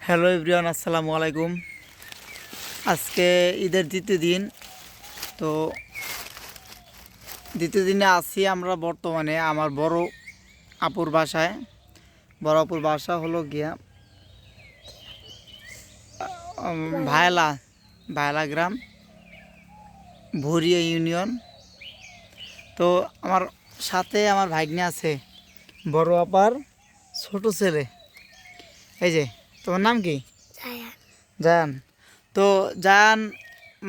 Hello everyone, আসসালামু আলাইকুম। আজকে ঈদের দ্বিতীয় দিন। তো দ্বিতীয় দিনে আছি আমরা বর্তমানে আমার বড় আপুর বাসায়। বড় আপুর বাসা হলো গিয়া ভায়লা ভায়লা গ্রাম, ভুরিয়া ইউনিয়ন। তো আমার সাথে আমার ভাগ্নে আছে, বড় আপার ছোট ছেলে। এই যে, তোমার নাম কি? জায়ান। তো জায়ান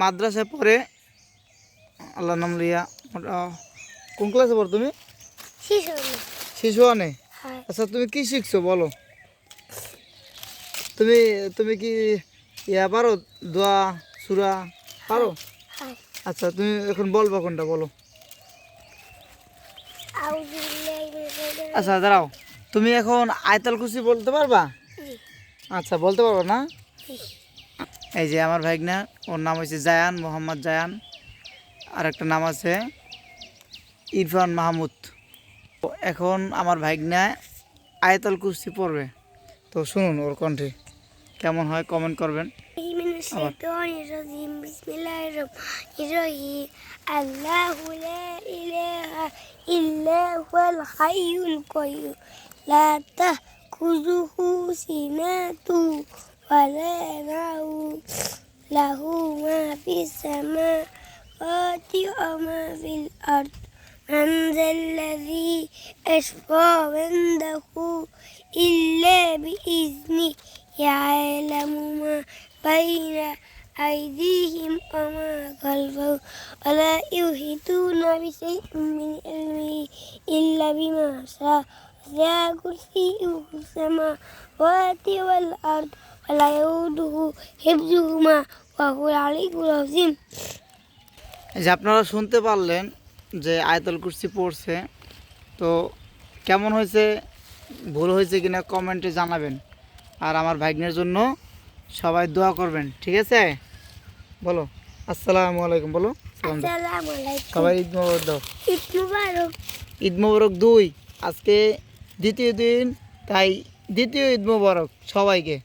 মাদ্রাসায় পড়ে, আল্লাহ নাম লিয়া। কোন ক্লাসে পড়ো তুমি? শিশু আনে। আচ্ছা, তুমি কি শিখছো বলো? তুমি তুমি কি পারো? দোয়া সুরা পারো? আচ্ছা, তুমি এখন বলবা কোনটা, বলো। আচ্ছা দাঁড়াও, তুমি এখন আয়তাল কুরসি বলতে পারবা? আচ্ছা, বলতে পারবো না? এই যে আমার ভাইগনা, ওর নাম হচ্ছে জায়ান, মোহাম্মদ জায়ান। আর একটা নাম আছে ইরফান মাহমুদ। এখন আমার ভাইগনা আয়াতুল কুরসি পড়বে। তো শুনুন ওর কণ্ঠে কেমন হয়, কমেন্ট করবেন। আল্লাহু লা ইলাহা ইল্লা হুয়াল হাইয়ুল কাইয়্যুম লা তাখুযুহু সিনাতু ওয়া লা নাওম লাহু মা ফিস সামাওয়াতি ওয়া মা ফিল আরদ من ذا الذي يشفع عنده إلا بإذنه يعلم ما بين أيديهم وما خلفهم ولا يحيطون بشيء من علمه إلا بما شاء وسع كرسيه السماوات والأرض ولا يؤوده حفظهما وهو العلي العظيم। যে আপনারা শুনতে পারলেন যে আয়াতুল কুরসি পড়ছে। তো কেমন হয়েছে, ভুল হয়েছে কিনা কমেন্টে জানাবেন। আর আমার ভাগ্নের জন্য সবাই দোয়া করবেন, ঠিক আছে? বলো আসসালামু আলাইকুম, বলো। সবাই ঈদ মোবারক দাও। ঈদ মোবারক 2, আজকে দ্বিতীয় দিন, তাই দ্বিতীয় ঈদ মোবারক সবাইকে।